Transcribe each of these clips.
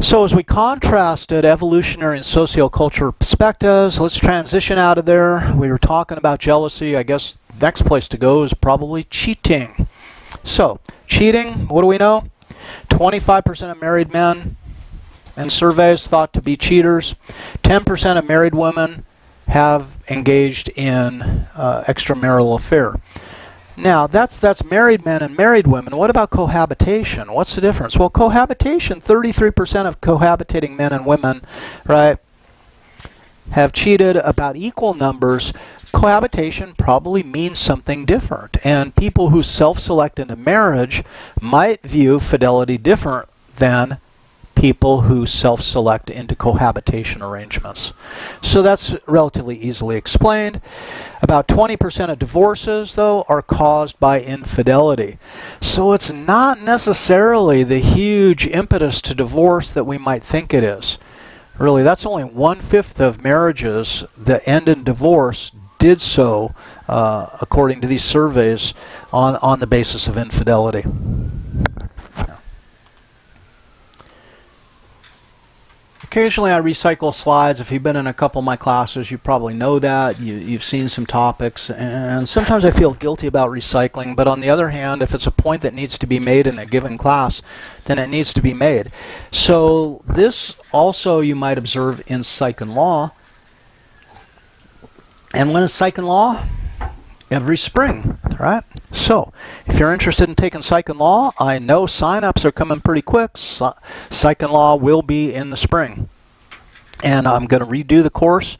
So as we contrasted evolutionary and sociocultural perspectives, let's transition out of there. We were talking about jealousy. I guess the next place to go is probably cheating. So, cheating, what do we know? 25% of married men in surveys thought to be cheaters. 10% of married women have engaged in extramarital affair. Now, that's married men and married women. What about cohabitation? What's the difference? Well, cohabitation, 33% of cohabitating men and women, right, have cheated. About equal numbers. Cohabitation probably means something different. And people who self-select into marriage might view fidelity different than people who self-select into cohabitation arrangements. So that's relatively easily explained. About 20% of divorces, though, are caused by infidelity. So it's not necessarily the huge impetus to divorce that we might think it is. Really, that's only 1/5 of marriages that end in divorce did so, according to these surveys, on the basis of infidelity. Occasionally I recycle slides. If you've been in a couple of my classes, you probably know that. You've seen some topics, and sometimes I feel guilty about recycling, but on the other hand, if it's a point that needs to be made in a given class, then it needs to be made. So this also you might observe in Psych and Law. And when is Psych and Law? Every spring, right? So, if you're interested in taking Psych and Law, I know sign-ups are coming pretty quick. Psych and Law will be in the spring. And I'm going to redo the course.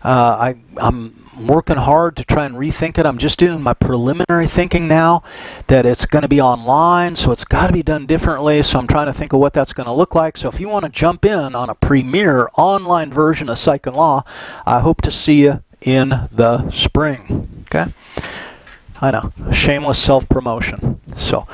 I'm working hard to try and rethink it. I'm just doing my preliminary thinking now that it's going to be online, so it's got to be done differently. So I'm trying to think of what that's going to look like. So if you want to jump in on a premier online version of Psych and Law, I hope to see you in the spring. Okay? I know, shameless self-promotion. So,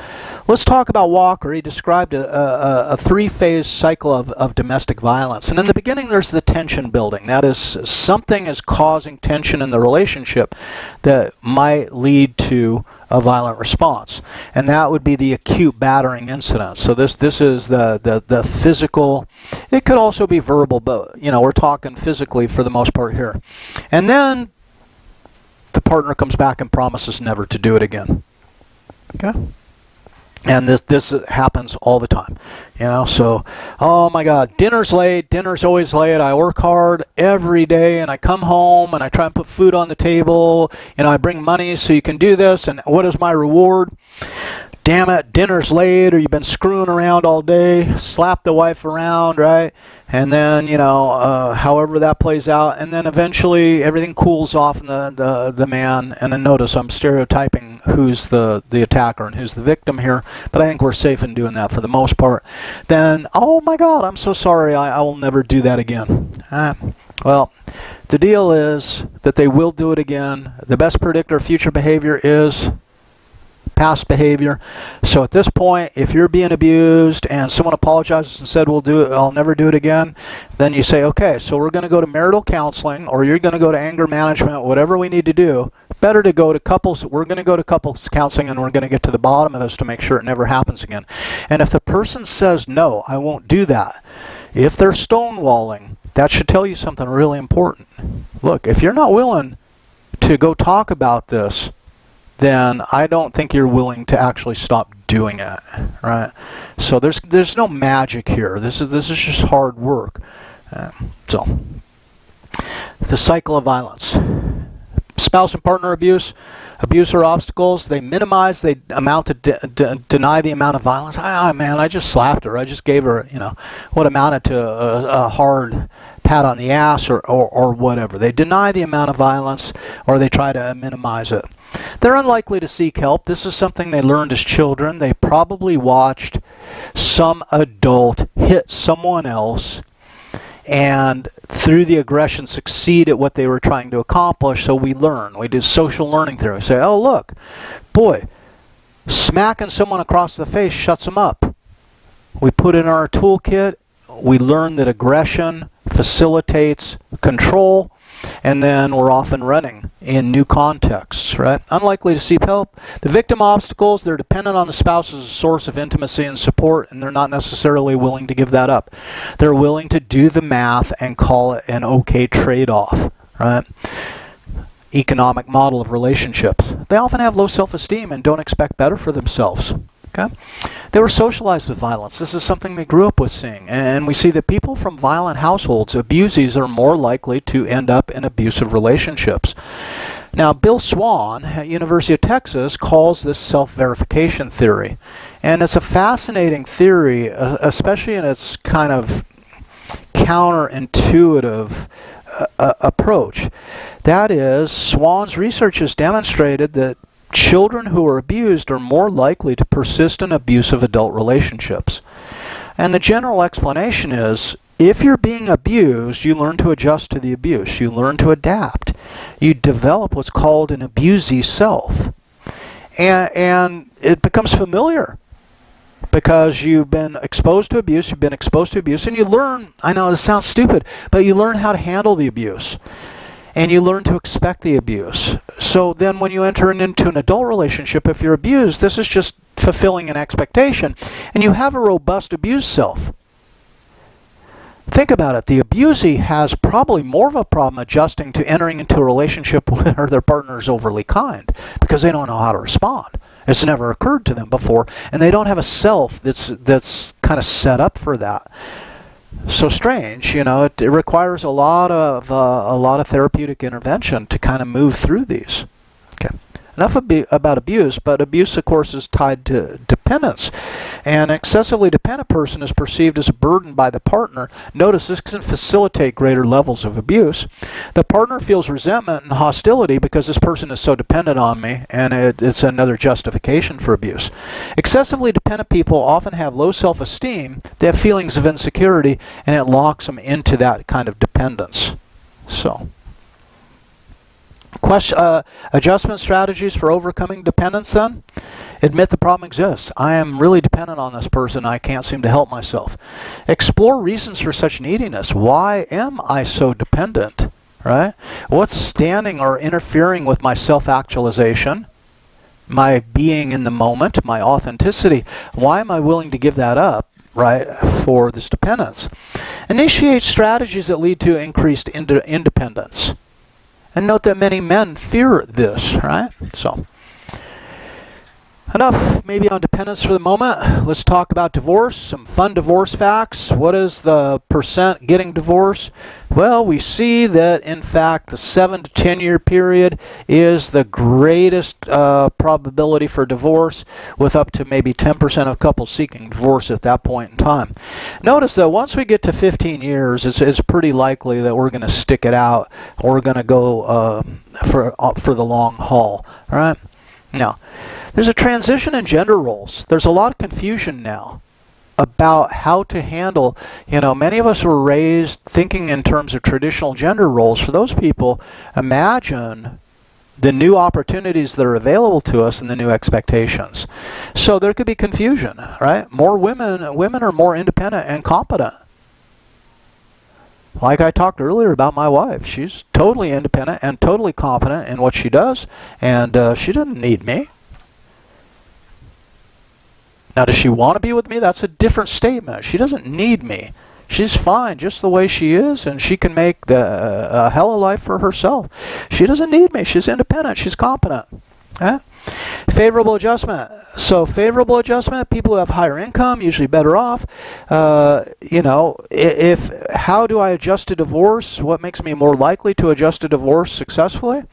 let's talk about Walker. He described a three-phase cycle of domestic violence. And in the beginning, there's the tension building. That is, something is causing tension in the relationship that might lead to a violent response. And that would be the acute battering incident. So this is the physical. It could also be verbal, but we're talking physically for the most part here. And then the partner comes back and promises never to do it again. Okay? And this happens all the time. So, oh my God, dinner's late, dinner's always late. I work hard every day, and I come home, and I try and put food on the table, I bring money so you can do this, and what is my reward? Damn it, dinner's late, or you've been screwing around all day, slap the wife around, right? And then, however that plays out, and then eventually everything cools off in the man, and then notice I'm stereotyping who's the attacker and who's the victim here, but I think we're safe in doing that for the most part. Then, oh my God, I'm so sorry, I will never do that again. Well, the deal is that they will do it again. The best predictor of future behavior is past behavior. So at this point, if you're being abused and someone apologizes and said, I'll never do it again, then you say, okay, so we're going to go to marital counseling, or you're going to go to anger management, whatever we need to do. Better to go to couples. We're going to go to couples counseling, and we're going to get to the bottom of this to make sure it never happens again. And if the person says, no, I won't do that, if they're stonewalling, that should tell you something really important. Look, if you're not willing to go talk about this, then I don't think you're willing to actually stop doing it, right? So there's no magic here. This is just hard work. So the cycle of violence. Spouse and partner abuse or obstacles, they minimize, they amount to deny the amount of violence. Man, I just slapped her. I just gave her, what amounted to a hard pat on the ass or whatever. They deny the amount of violence, or they try to minimize it. They're unlikely to seek help. This is something they learned as children. They probably watched some adult hit someone else and through the aggression succeed at what they were trying to accomplish. So we learn. We do social learning theory. We say, oh look, boy, smacking someone across the face shuts them up. We put it in our toolkit. We learn that aggression facilitates control, and then we're off and running in new contexts, right? Unlikely to seek help. The victim obstacles, they're dependent on the spouse as a source of intimacy and support, and they're not necessarily willing to give that up. They're willing to do the math and call it an okay trade-off, right? Economic model of relationships. They often have low self-esteem and don't expect better for themselves. Okay? They were socialized with violence. This is something they grew up with seeing. And we see that people from violent households, abusees, are more likely to end up in abusive relationships. Now, Bill Swan at University of Texas calls this self-verification theory. And it's a fascinating theory, especially in its kind of counterintuitive approach. That is, Swan's research has demonstrated that children who are abused are more likely to persist in abusive adult relationships. And the general explanation is, if you're being abused, you learn to adjust to the abuse. You learn to adapt. You develop what's called an abusee self. And it becomes familiar because you've been exposed to abuse, and you learn, I know this sounds stupid, but you learn how to handle the abuse. And you learn to expect the abuse. So then when you enter into an adult relationship, if you're abused, this is just fulfilling an expectation. And you have a robust abused self. Think about it. The abusee has probably more of a problem adjusting to entering into a relationship where their partner is overly kind because they don't know how to respond. It's never occurred to them before. And they don't have a self that's kind of set up for that. So strange, you know, it requires a lot of therapeutic intervention to kind of move through these. Okay. Enough about abuse, but abuse, of course, is tied to dependence. An excessively dependent person is perceived as a burden by the partner. Notice this can facilitate greater levels of abuse. The partner feels resentment and hostility because this person is so dependent on me, and it's another justification for abuse. Excessively dependent people often have low self-esteem. They have feelings of insecurity, and it locks them into that kind of dependence. So, adjustment strategies for overcoming dependence then? Admit the problem exists. I am really dependent on this person. I can't seem to help myself. Explore reasons for such neediness. Why am I so dependent? Right? What's standing or interfering with my self-actualization? My being in the moment, my authenticity. Why am I willing to give that up, right, for this dependence? Initiate strategies that lead to increased independence. And note that many men fear this, right? So, enough maybe on dependence for the moment. Let's talk about divorce, some fun divorce facts. What is the percent getting divorced? Well, we see that, in fact, the 7 to 10 year period is the greatest probability for divorce, with up to maybe 10% of couples seeking divorce at that point in time. Notice that once we get to 15 years, it's pretty likely that we're going to stick it out. We're going to go for the long haul, all right? Now, there's a transition in gender roles. There's a lot of confusion now about how to handle, you know, many of us were raised thinking in terms of traditional gender roles. For those people, imagine the new opportunities that are available to us and the new expectations. So there could be confusion, right? More women are more independent and competent. Like I talked earlier about my wife, she's totally independent and totally competent in what she does, and she doesn't need me. Now, does she want to be with me? That's a different statement. She doesn't need me. She's fine just the way she is, and she can make a hell of a life for herself. She doesn't need me. She's independent. She's competent. Okay? Favorable adjustment. So favorable adjustment, people who have higher income, usually better off. You know, how do I adjust to divorce? What makes me more likely to adjust to divorce successfully?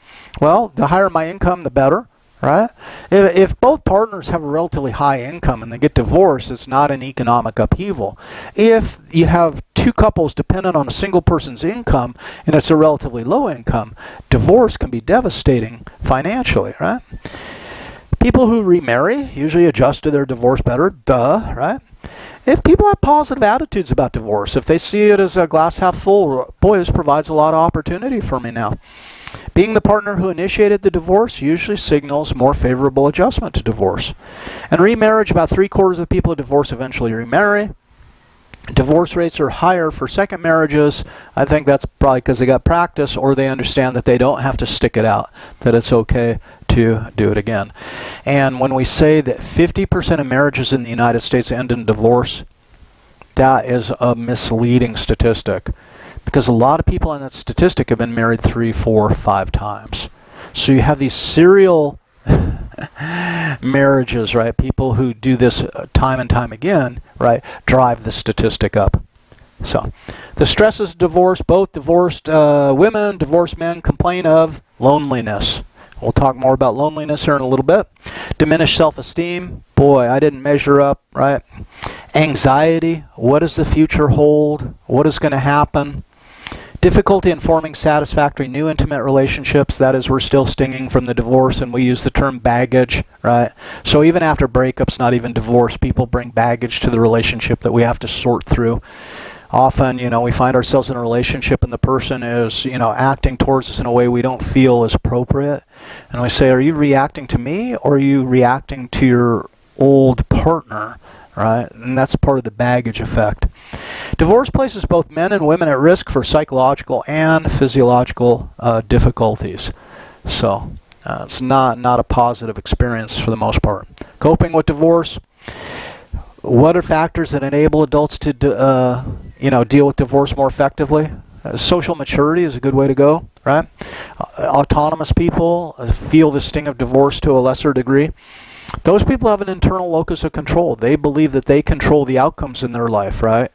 Well, the higher my income, the better. Right? If both partners have a relatively high income and they get divorced, it's not an economic upheaval. If you have two couples dependent on a single person's income and it's a relatively low income, divorce can be devastating financially, right? People who remarry usually adjust to their divorce better, right? If people have positive attitudes about divorce, if they see it as a glass half full, boy, this provides a lot of opportunity for me now. Being the partner who initiated the divorce usually signals more favorable adjustment to divorce. And remarriage, about 3/4 of the people who divorce eventually remarry. Divorce rates are higher for second marriages. I think that's probably because they got practice, or they understand that they don't have to stick it out, that it's okay to do it again. And when we say that 50% of marriages in the United States end in divorce, that is a misleading statistic, because a lot of people in that statistic have been married 3, 4, 5 times. So you have these serial marriages, right? People who do this time and time again, right, drive the statistic up. So the stresses of divorce, both divorced women, divorced men complain of loneliness. We'll talk more about loneliness here in a little bit. Diminished self-esteem. Boy, I didn't measure up, right? Anxiety. What does the future hold? What is going to happen? Difficulty in forming satisfactory new intimate relationships. That is, we're still stinging from the divorce, and we use the term baggage, right? So even after breakups, not even divorce, people bring baggage to the relationship that we have to sort through. Often, we find ourselves in a relationship and the person is, acting towards us in a way we don't feel is appropriate. And we say, are you reacting to me, or are you reacting to your old partner, right? And that's part of the baggage effect. Divorce places both men and women at risk for psychological and physiological difficulties. So it's not a positive experience for the most part. Coping with divorce. What are factors that enable adults to deal with divorce more effectively? Social maturity is a good way to go, right? Autonomous people feel the sting of divorce to a lesser degree. Those people have an internal locus of control. They believe that they control the outcomes in their life, right?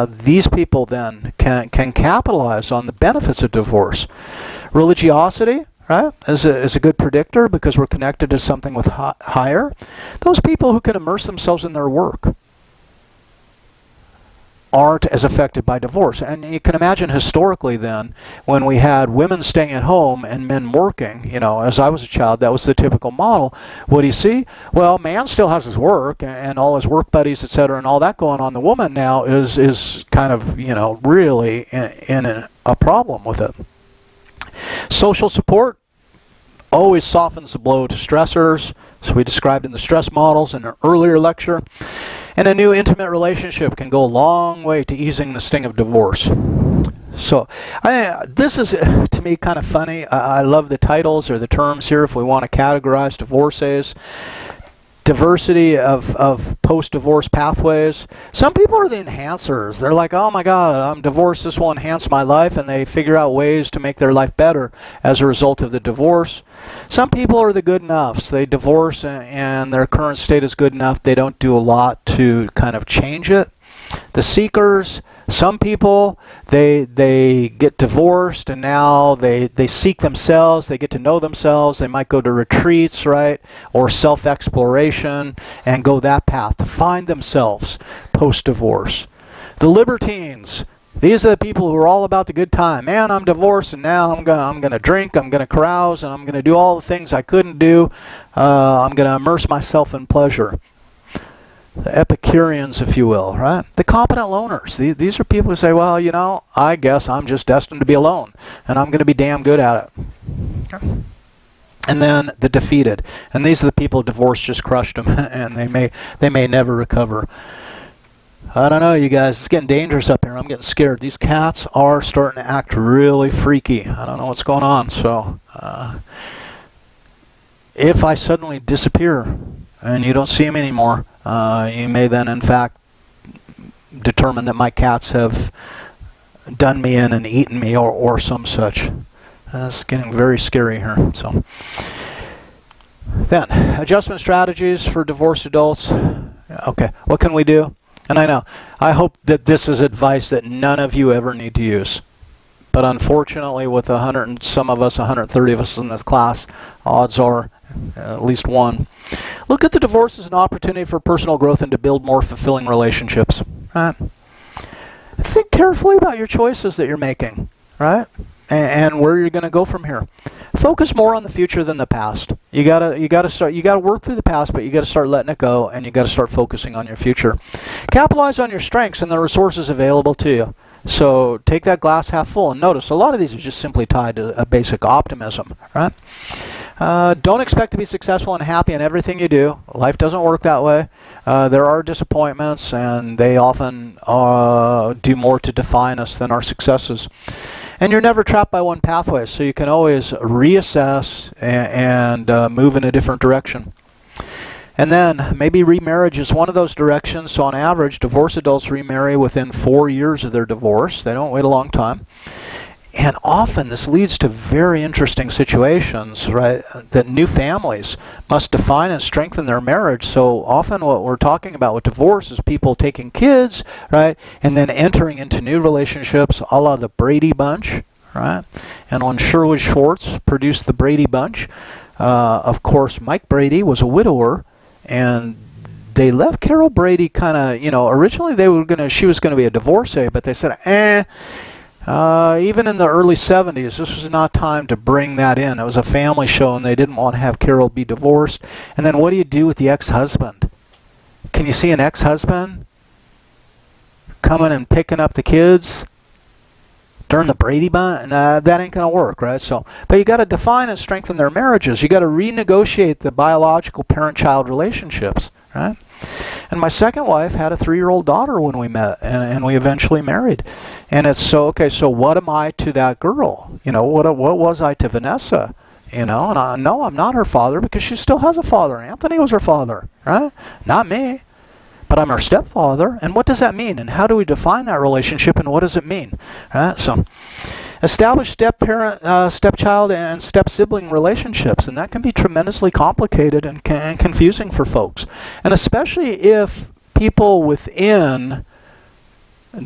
These people then can capitalize on the benefits of divorce. Religiosity, right, is a good predictor because we're connected to something with higher. Those people who can immerse themselves in their work aren't as affected by divorce. And you can imagine historically then, when we had women staying at home and men working, as I was a child, that was the typical model. What do you see? Well, man still has his work and all his work buddies, etc., and all that going on. The woman now is kind of, really in a problem with it. Social support always softens the blow to stressors, as we described in the stress models in an earlier lecture. And a new intimate relationship can go a long way to easing the sting of divorce. So this is, to me, kind of funny. I love the titles or the terms here if we want to categorize divorces. Diversity of post-divorce pathways. Some people are the enhancers. They're like, oh my God, I'm divorced, this will enhance my life, and they figure out ways to make their life better as a result of the divorce. Some people are the good enoughs. They divorce and their current state is good enough. They don't do a lot to kind of change it. The seekers. Some people, they get divorced and now they seek themselves, they get to know themselves, they might go to retreats, right, or self-exploration and go that path to find themselves post-divorce. The libertines, these are the people who are all about the good time. Man, I'm divorced and now I'm gonna drink, I'm gonna carouse, and I'm gonna do all the things I couldn't do. I'm gonna immerse myself in pleasure. The Epicureans, if you will, right? The competent loners. These are people who say, well, I guess I'm just destined to be alone, and I'm going to be damn good at it. And then the defeated. And these are the people divorce just crushed them, and they may never recover. I don't know, you guys. It's getting dangerous up here. I'm getting scared. These cats are starting to act really freaky. I don't know what's going on. So if I suddenly disappear and you don't see me anymore, you may then, in fact, determine that my cats have done me in and eaten me or some such. It's getting very scary here. So, then, adjustment strategies for divorced adults. Okay, what can we do? And I hope that this is advice that none of you ever need to use. But unfortunately, with 100 and some of us, 130 of us in this class, odds are at least one. Look at the divorce as an opportunity for personal growth and to build more fulfilling relationships. Right? Think carefully about your choices that you're making, right? And where you're going to go from here. Focus more on the future than the past. You gotta work through the past, but you gotta start letting it go, and you gotta start focusing on your future. Capitalize on your strengths and the resources available to you. So take that glass half full, and notice a lot of these are just simply tied to a basic optimism, right? Don't expect to be successful and happy in everything you do. Life doesn't work that way. There are disappointments, and they often do more to define us than our successes. And you're never trapped by one pathway, so you can always reassess and move in a different direction. And then maybe remarriage is one of those directions. So on average, divorced adults remarry within 4 years of their divorce. They don't wait a long time. And often this leads to very interesting situations, right? That new families must define and strengthen their marriage. So often what we're talking about with divorce is people taking kids, right? And then entering into new relationships, a la the Brady Bunch, right? And when Sherwood Schwartz produced the Brady Bunch, of course, Mike Brady was a widower, and they left Carol Brady kind of, originally she was going to be a divorcee, but they said, even in the early 70s, this was not time to bring that in. It was a family show, and they didn't want to have Carol be divorced. And then what do you do with the ex-husband? Can you see an ex-husband coming and picking up the kids during the Brady Bunch? That ain't going to work, right? But you got to define and strengthen their marriages. You got to renegotiate the biological parent-child relationships, right? And my second wife had a 3-year-old daughter when we met, and we eventually married. And it's so what am I to that girl? What was I to Vanessa? And I'm not her father, because she still has a father. Anthony was her father, right? Not me. But I'm her stepfather. And what does that mean? And how do we define that relationship, and what does it mean? Right? So establish step-parent, stepchild, and step-sibling relationships, and that can be tremendously complicated and confusing for folks. And especially if people within all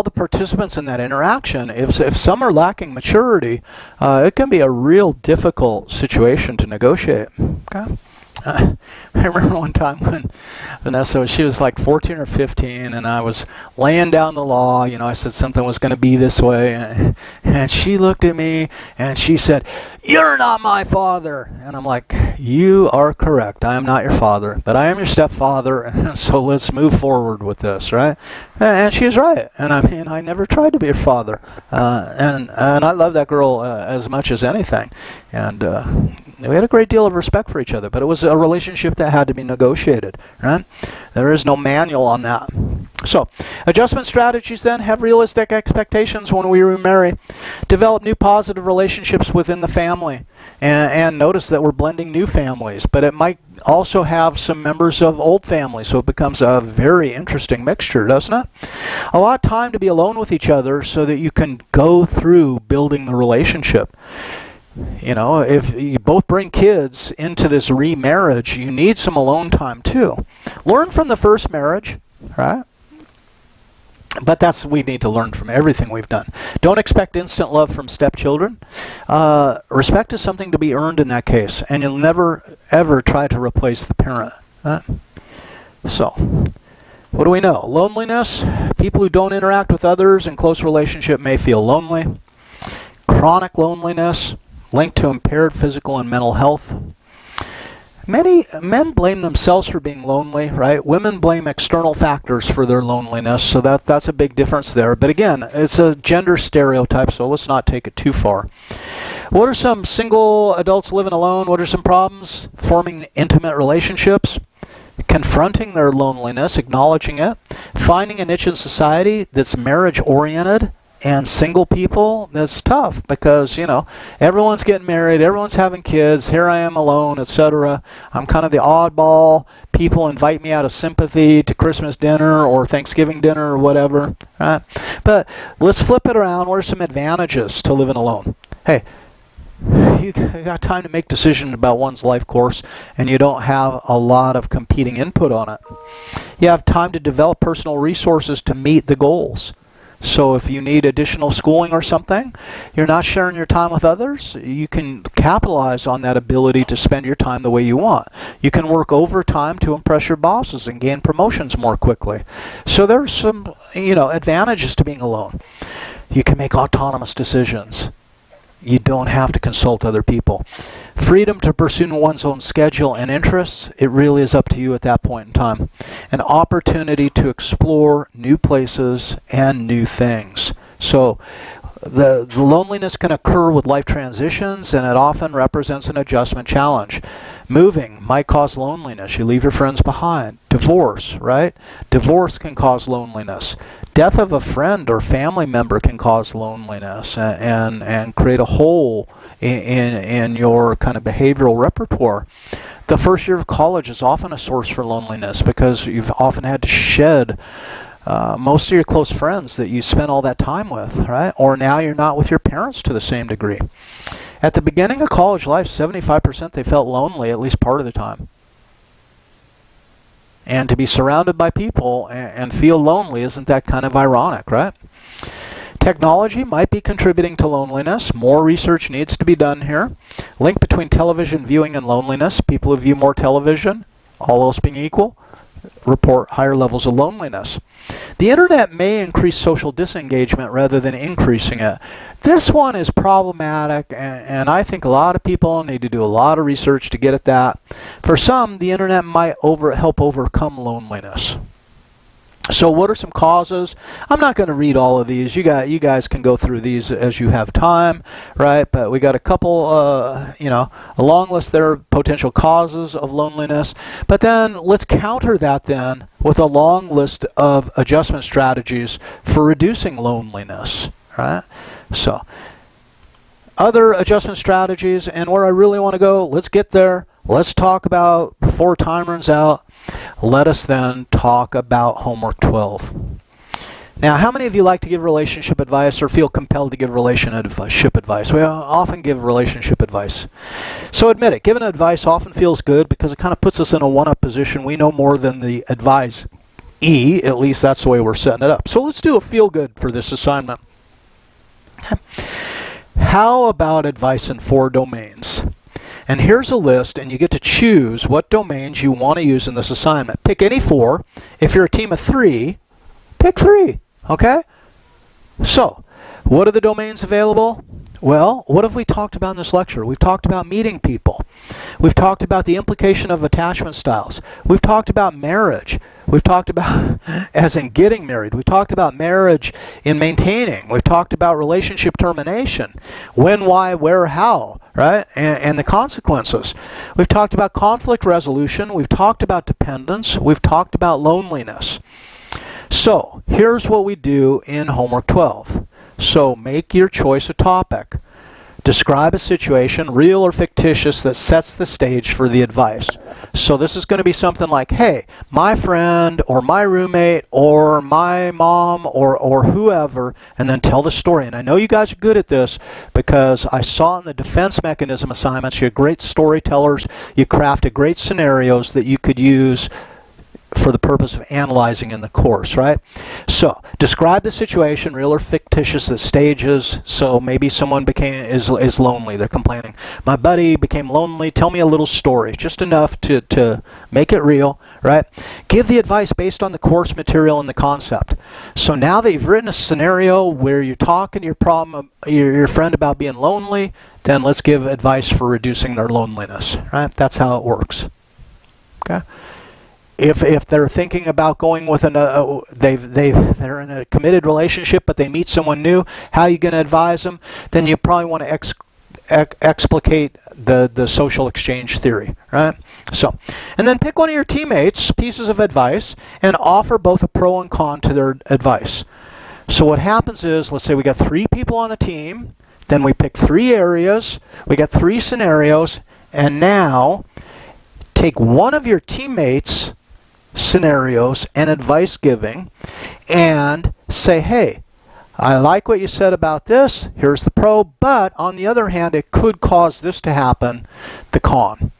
the participants in that interaction, if some are lacking maturity, it can be a real difficult situation to negotiate. Okay? I remember one time when Vanessa, she was like 14 or 15, and I was laying down the law. I said something was going to be this way, and she looked at me and she said, "You're not my father." And I'm like, "You are correct. I am not your father, but I am your stepfather, and so let's move forward with this," right? And she's right. And I never tried to be your father, and I love that girl as much as anything, and we had a great deal of respect for each other, but it was a relationship that had to be negotiated, right? There is no manual on that. So, adjustment strategies then: have realistic expectations when we remarry. Develop new positive relationships within the family. And notice that we're blending new families, but it might also have some members of old families, so it becomes a very interesting mixture, doesn't it? Allow time to be alone with each other so that you can go through building the relationship. If you both bring kids into this remarriage, you need some alone time too. Learn from the first marriage, right? But we need to learn from everything we've done. Don't expect instant love from stepchildren. Respect is something to be earned in that case, and you'll never, ever try to replace the parent. Right? So, what do we know? Loneliness. People who don't interact with others in close relationship may feel lonely. Chronic loneliness, linked to impaired physical and mental health. Many men blame themselves for being lonely, right? Women blame external factors for their loneliness, so that's a big difference there. But again, it's a gender stereotype, so let's not take it too far. What are some single adults living alone? What are some problems? Forming intimate relationships, confronting their loneliness, acknowledging it, finding a niche in society that's marriage-oriented. And single people, that's tough because, everyone's getting married, everyone's having kids, here I am alone, etc. I'm kind of the oddball. People invite me out of sympathy to Christmas dinner or Thanksgiving dinner or whatever. Right? But let's flip it around. What are some advantages to living alone? Hey, you got time to make decisions about one's life course, and you don't have a lot of competing input on it. You have time to develop personal resources to meet the goals. So if you need additional schooling or something, you're not sharing your time with others, you can capitalize on that ability to spend your time the way you want. You can work overtime to impress your bosses and gain promotions more quickly. So there's some, advantages to being alone. You can make autonomous decisions. You don't have to consult other people. Freedom to pursue one's own schedule and interests, it really is up to you at that point in time. An opportunity to explore new places and new things. So The loneliness can occur with life transitions, and it often represents an adjustment challenge. Moving might cause loneliness. You leave your friends behind. Divorce, right? Divorce can cause loneliness. Death of a friend or family member can cause loneliness and create a hole in your kind of behavioral repertoire. The first year of college is often a source for loneliness because you've often had to shed most of your close friends that you spent all that time with, right? Or now you're not with your parents to the same degree. At the beginning of college life, 75% they felt lonely at least part of the time. And to be surrounded by people and feel lonely, isn't that kind of ironic, right? Technology might be contributing to loneliness. More research needs to be done here. Link between television viewing and loneliness. People who view more television, all else being equal, report higher levels of loneliness. The internet may increase social disengagement rather than increasing it. This one is problematic, and I think a lot of people need to do a lot of research to get at that. For some, the internet might help overcome loneliness. So what are some causes? I'm not going to read all of these. You guys can go through these as you have time, right? But we got a couple, a long list there of potential causes of loneliness. But then let's counter that then with a long list of adjustment strategies for reducing loneliness, right? So other adjustment strategies, and where I really want to go, let's get there. Let's talk about, before time runs out, let us then talk about homework 12. Now, how many of you like to give relationship advice or feel compelled to give relationship advice? We often give relationship advice. So admit it, giving advice often feels good because it kind of puts us in a one-up position. We know more than the advisee, at least that's the way we're setting it up. So let's do a feel-good for this assignment. How about advice in 4 domains? And here's a list, and you get to choose what domains you want to use in this assignment. Pick any 4. If you're a team of 3, pick 3, okay? So, what are the domains available? Well, what have we talked about in this lecture? We've talked about meeting people. We've talked about the implication of attachment styles. We've talked about marriage. We've talked about, as in getting married. We've talked about marriage in maintaining. We've talked about relationship termination. When, why, where, how, right? And the consequences. We've talked about conflict resolution. We've talked about dependence. We've talked about loneliness. So, here's what we do in homework 12. So, make your choice a topic. Describe a situation, real or fictitious, that sets the stage for the advice. So this is going to be something like, hey, my friend or my roommate or my mom or whoever, and then tell the story. And I know you guys are good at this because I saw in the defense mechanism assignments, you're great storytellers. You crafted great scenarios that you could use for the purpose of analyzing in the course, right? So, describe the situation, real or fictitious, the stages. So maybe someone is lonely, they're complaining. My buddy became lonely, tell me a little story, just enough to make it real, right? Give the advice based on the course material and the concept. So now that you've written a scenario where you're talking to your friend about being lonely, then let's give advice for reducing their loneliness, right? That's how it works, okay? If they're thinking about going with they're in a committed relationship, but they meet someone new, how are you going to advise them? Then you probably want to explicate the social exchange theory, right? So, and then pick one of your teammates' pieces of advice and offer both a pro and con to their advice. So what happens is, let's say we got 3 people on the team, then we pick 3 areas, we got 3 scenarios, and now take one of your teammates' scenarios and advice giving and say, hey, I like what you said about this, here's the pro, but on the other hand, it could cause this to happen, the con.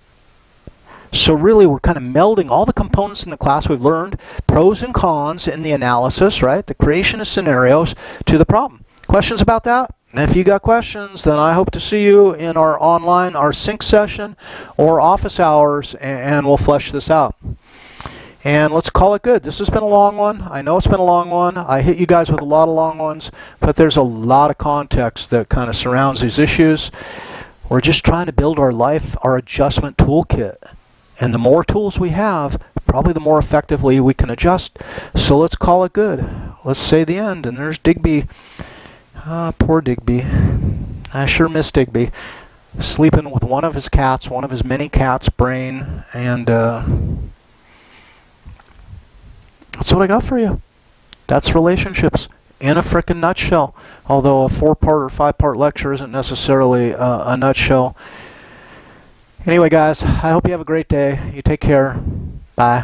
So really, we're kind of melding all the components in the class we've learned, pros and cons in the analysis, right? The creation of scenarios to the problem. Questions about that? And if you got questions, then I hope to see you in our sync session or office hours, and we'll flesh this out. And let's call it good. This has been a long one. I know it's been a long one. I hit you guys with a lot of long ones, but there's a lot of context that kind of surrounds these issues. We're just trying to build our life, our adjustment toolkit. And the more tools we have, probably the more effectively we can adjust. So let's call it good. Let's say the end. And there's Digby. Poor Digby. I sure miss Digby. Sleeping with one of his cats, one of his many cats' brain, and that's what I got for you. That's relationships in a frickin' nutshell. Although a 4-part or 5-part lecture isn't necessarily a nutshell. Anyway, guys, I hope you have a great day. You take care. Bye.